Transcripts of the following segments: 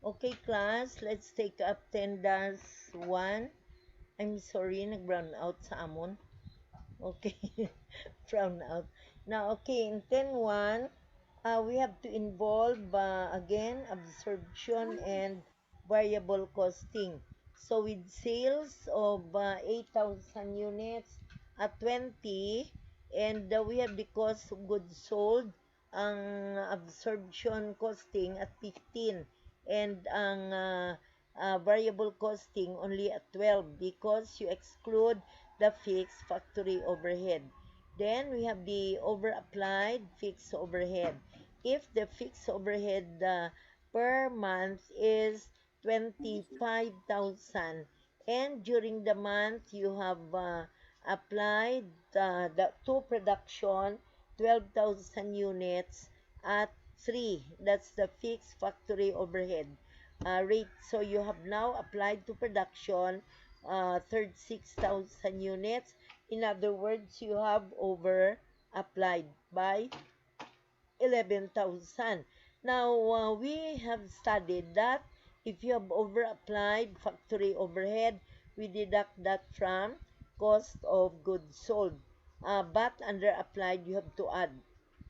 Okay, class, let's take up attendance 1. I'm sorry, nag-brown out sa amon. Okay, brown out. Now, okay, in 10.1, we have to involve, again, absorption and variable costing. So, with sales of 8,000 units at 20, and we have the cost of goods sold, ang absorption costing at 15, and ang variable costing only at 12 because you exclude the fixed factory overhead. Then we have the over-applied fixed overhead. If the fixed overhead per month is 25,000 and during the month you have applied to production 12,000 units at 3. That's the fixed factory overhead rate. So you have now applied to production 36,000 units. In other words, you have over applied by 11,000. Now, we have studied that if you have over applied factory overhead, we deduct that from cost of goods sold. But under applied, you have to add.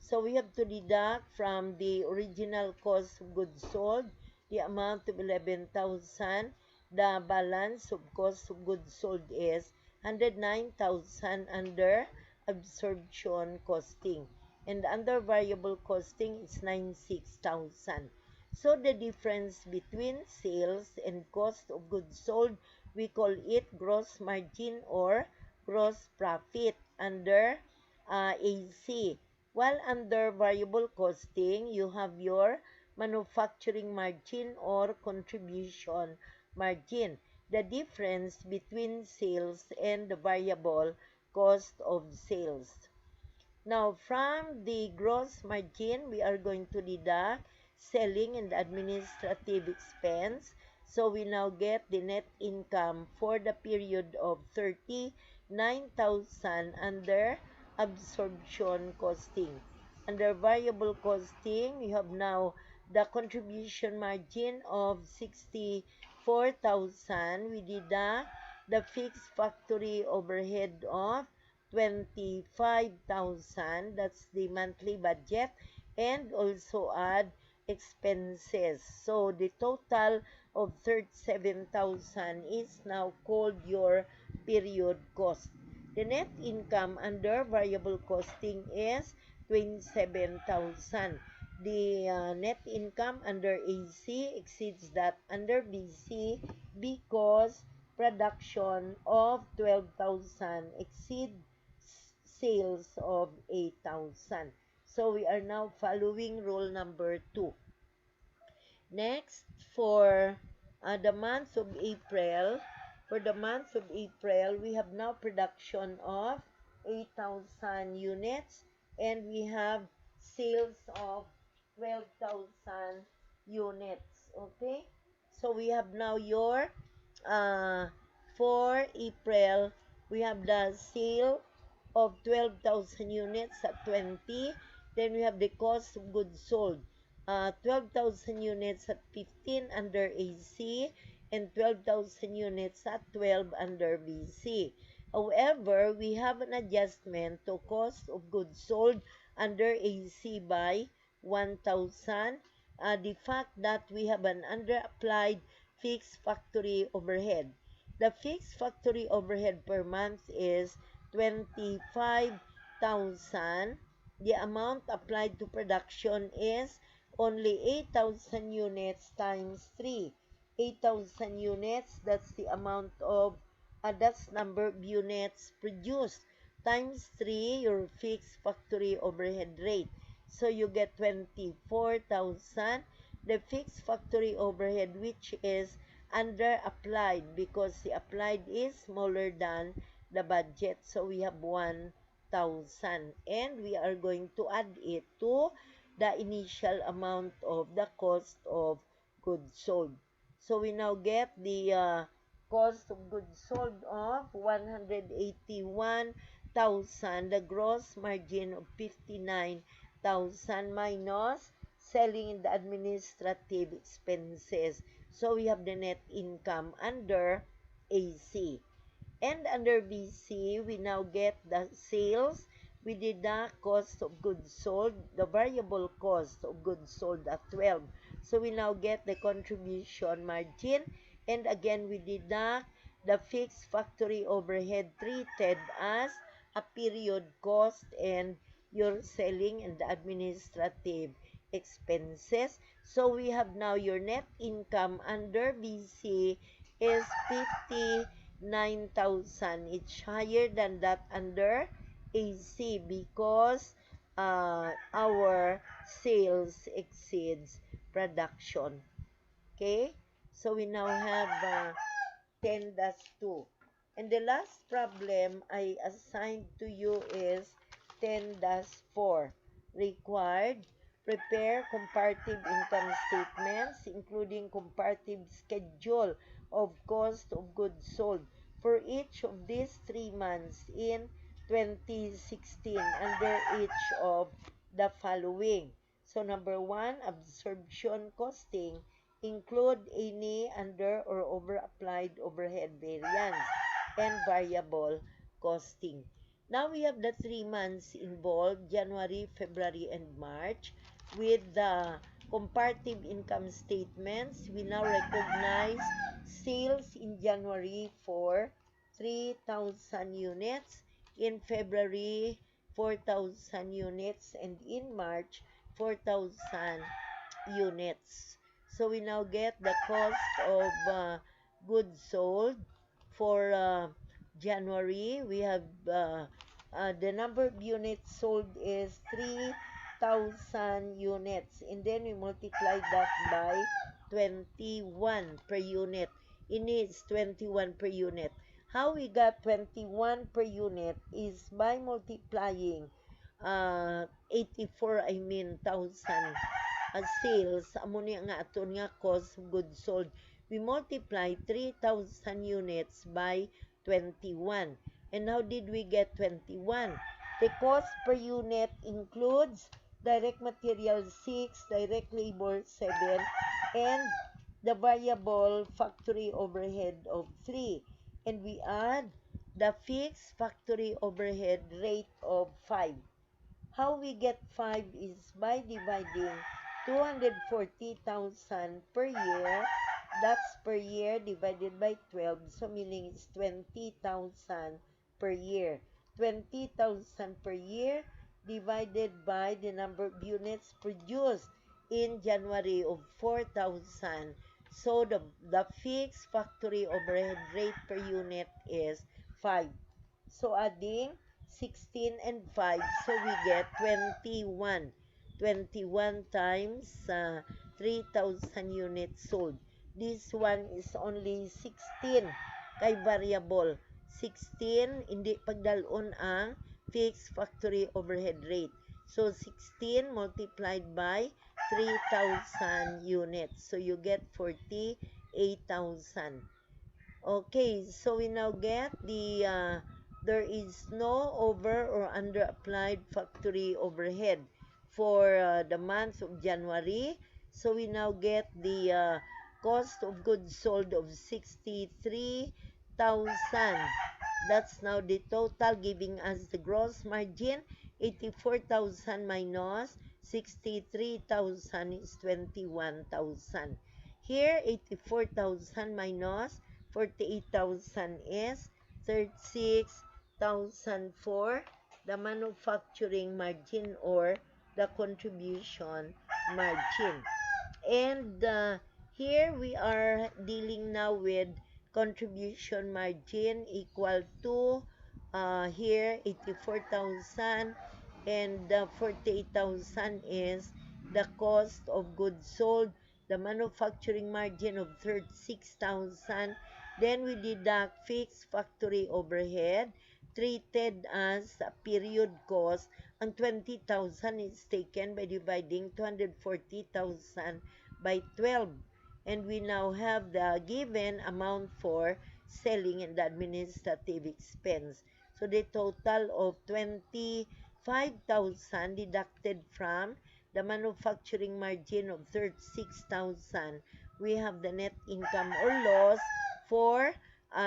So we have to deduct from the original cost of goods sold the amount of 11,000. The balance of cost of goods sold is 109,000 under absorption costing. And under variable costing, it's 96,000. So the difference between sales and cost of goods sold, we call it gross margin or gross profit under AC. While under variable costing, you have your manufacturing margin or contribution margin, the difference between sales and the variable cost of sales. Now, from the gross margin, we are going to deduct selling and administrative expense. So, we now get the net income for the period of 39,000 under absorption costing. Under variable costing, we have now the contribution margin of 64,000. We deduct the fixed factory overhead of 25,000. That's the monthly budget, and also add expenses. So the total of 37,000 is now called your period cost. The net income under variable costing is 27,000. The net income under AC exceeds that under BC because production of 12,000 exceed sales of 8,000. So we are now following rule number 2. Next, for the month of April, we have now production of 8,000 units and we have sales of 12,000 units. Okay? So we have now your, for April, we have the sale of 12,000 units at 20. Then we have the cost of goods sold. 12,000 units at 15 under AC and 12,000 units at 12 under BC. However, we have an adjustment to cost of goods sold under AC by 1,000. The fact that we have an under-applied fixed factory overhead. The fixed factory overhead per month is 25,000. The amount applied to production is only 8,000 units times 3. 8,000 units, that's the amount of, that's number of units produced, times 3, your fixed factory overhead rate. So you get 24,000. The fixed factory overhead, which is under applied because the applied is smaller than the budget. So we have 1,000 and we are going to add it to the initial amount of the cost of goods sold. So we now get the cost of goods sold of 181,000, the gross margin of 59,000 minus selling and administrative expenses. So we have the net income under AC. And under BC, we now get the sales. We deduct cost of goods sold, the variable cost of goods sold at 12. So we now get the contribution margin. And again, we deduct the fixed factory overhead treated as a period cost and your selling and administrative expenses. So we have now your net income under BC is 59,000. It's higher than that under AC because our sales exceeds production. Okay? So we now have 10-2. And the last problem I assigned to you is 10-4. Required, prepare comparative income statements, including comparative schedule of cost of goods sold for each of these 3 months in 2016 under each of the following. So number 1, absorption costing, include any under or over applied overhead variance and variable costing. Now we have the 3 months involved, January, February, and March. With the comparative income statements, we now recognize sales in January for 3,000 units, in February 4,000 units, and in March 4,000 units. So we now get the cost of goods sold for January. We have the number of units sold is 3,000 units, and then we multiply that by 21 per unit. It is 21 per unit. How we got 21 per unit is by multiplying 84, thousand sales, amo niya nga aton nga cost of goods sold. We multiply 3,000 units by 21. And how did we get 21? The cost per unit includes direct material 6, direct labor 7, and the variable factory overhead of 3. And we add the fixed factory overhead rate of 5. How we get 5 is by dividing 240,000 per year. That's per year divided by 12. So meaning it's 20,000 per year. 20,000 per year divided by the number of units produced in January of 4,000. So the fixed factory overhead rate per unit is 5. So adding 16 and 5, so we get 21. 21 times 3,000 units sold. This one is only 16 kay variable. 16, hindi pagdalon ang fixed factory overhead rate. So 16 multiplied by 3,000 units. So you get 48,000. Okay, so we now get there is no over or under applied factory overhead for the month of January. So we now get the cost of goods sold of 63,000. That's now the total, giving us the gross margin. 84,000 minus 63,000 is 21,000. Here, 84,000 minus 48,000 is 36,000 for the manufacturing margin or the contribution margin. And here we are dealing now with contribution margin equal to here 84,000, and 48,000 is the cost of goods sold, the manufacturing margin of 36,000. Then we deduct fixed factory overhead treated as a period cost. Ang 20,000 is taken by dividing 240,000 by 12. And we now have the given amount for selling and administrative expense. So the total of 25,000 deducted from the manufacturing margin of 36,000, we have the net income or loss for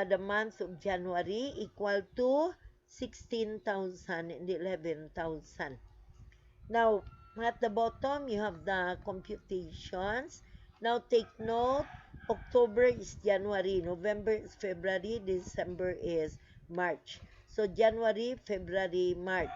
the month of January equal to 16,000 and 11,000. Now, at the bottom, you have the computations. Now, take note, October is January, November is February, December is March. So, January, February, March.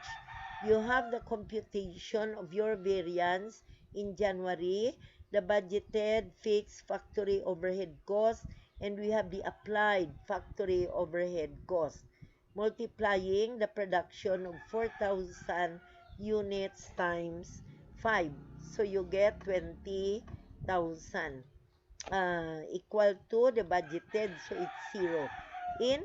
You have the computation of your variance in January, the budgeted fixed factory overhead cost, and we have the applied factory overhead cost, multiplying the production of 4,000 units times 5. So you get 20,000 equal to the budgeted, so it's 0. In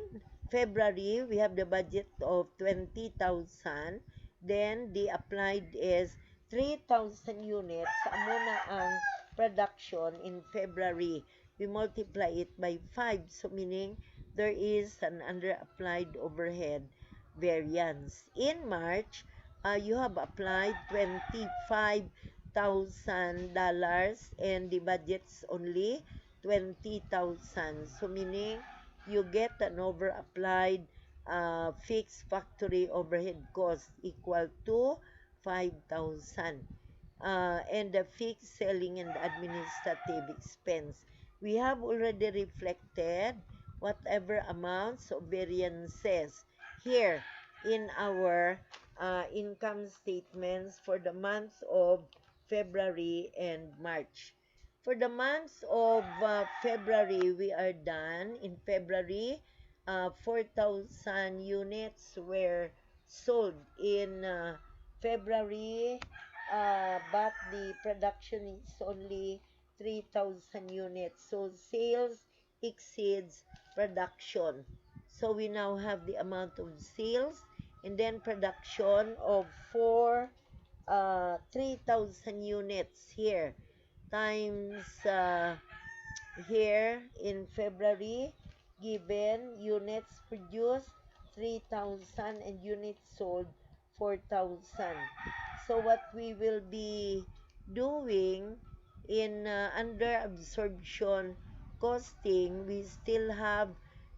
February, we have the budget of 20,000. Then, the applied is 3,000 units. Amo na ang production in February. We multiply it by 5. So, meaning, there is an under-applied overhead variance. In March, you have applied $25,000 and the budget's only 20,000. So meaning you get an over applied fixed factory overhead cost equal to 5,000. And the fixed selling and administrative expense. We have already reflected whatever amounts of variances here in our income statements for the months of February and March. For the months of February, we are done. In February, 4,000 units were sold in February, but the production is only 3,000 units. So sales exceeds production. So we now have the amount of sales and then production of 3,000 units here times here in February, given units produced 3,000 and units sold 4,000. So what we will be doing in under absorption costing, we still have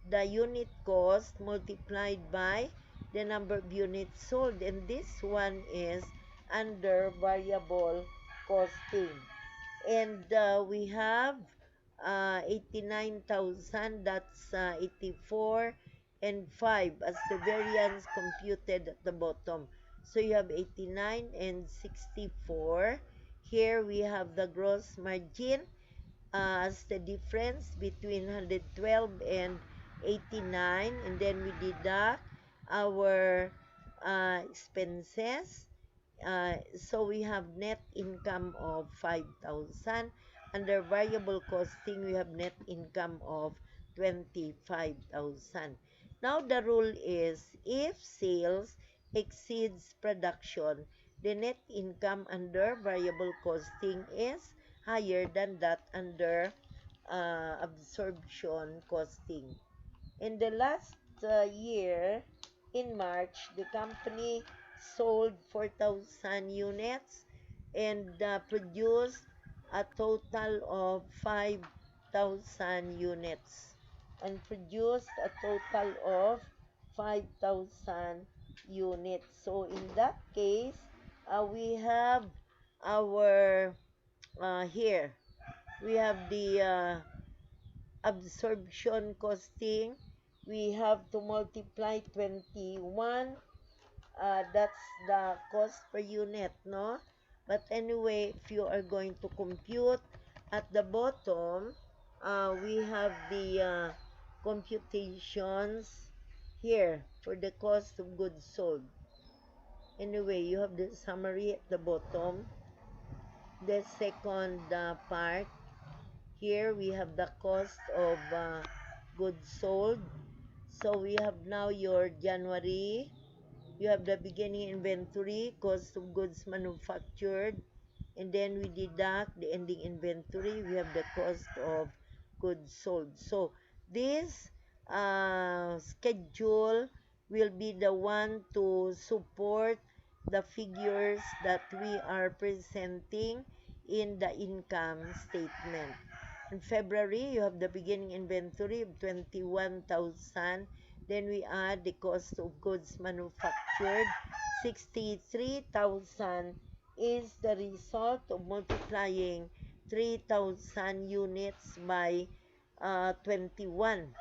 the unit cost multiplied by the number of units sold, and this one is under variable costing. And we have 89,000, that's 84 and 5 as the variance computed at the bottom. So you have 89 and 64. Here we have the gross margin as the difference between 112 and 89, and then we deduct our expenses. So we have net income of 5,000. Under variable costing, we have net income of 25,000. Now the rule is if sales exceeds production, the net income under variable costing is higher than that under absorption costing. In the last year, in March, the company sold 4,000 units and produced a total of 5,000 units. And produced a total of 5,000 units. So in that case, we have our here we have the absorption costing. We have to multiply 21. That's the cost per unit, no? But anyway, if you are going to compute at the bottom, we have the computations here for the cost of goods sold. Anyway, you have the summary at the bottom. The second part, here we have the cost of goods sold. So we have now your January. You have the beginning inventory, cost of goods manufactured, and then we deduct the ending inventory. We have the cost of goods sold. So this schedule will be the one to support the figures that we are presenting in the income statement. In February, you have the beginning inventory of 21,000. Then we add the cost of goods manufactured. 63,000 is the result of multiplying 3,000 units by 21.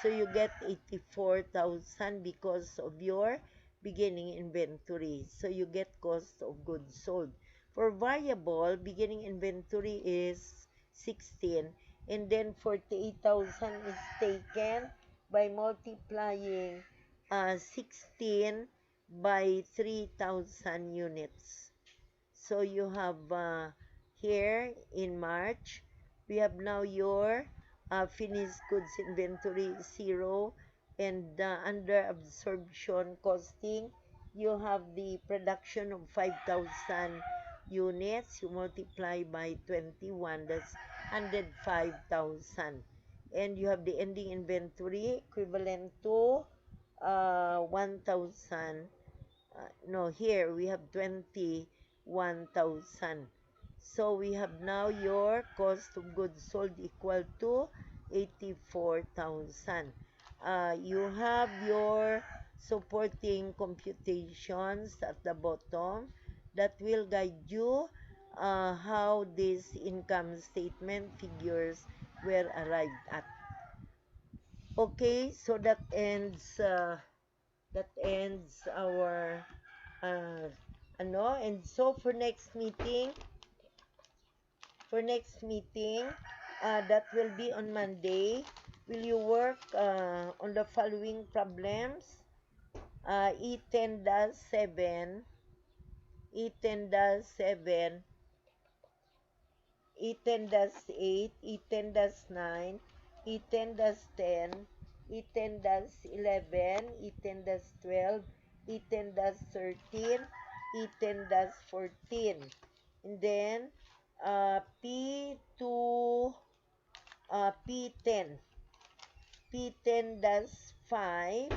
So you get 84,000 because of your beginning inventory. So you get cost of goods sold. For variable, beginning inventory is 16, and then 48,000 is taken by multiplying 16 by 3,000 units. So you have here in March, we have now your finished goods inventory 0, and under absorption costing, you have the production of 5,000 units. You multiply by 21, that's 105,000. And you have the ending inventory equivalent to 1,000. No, here we have 21,000. So we have now your cost of goods sold equal to 84,000. You have your supporting computations at the bottom that will guide you how these income statement figures were arrived at. Okay, so that ends our and so for next meeting that will be on Monday. Will you work on the following problems? E10-7, E10-7, E10-8, E10-9, E10-10, E10-11, E10-12, E10-13, E10-14. And then P2, P10, P10-5,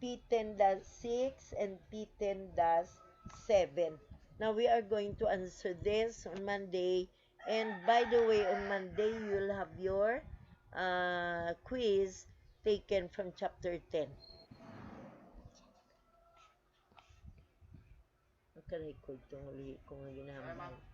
P10-6, and P10-7. Now we are going to answer this on Monday. And by the way, on Monday, you'll have your quiz taken from chapter 10. Naka-record itong uli kung ginamit.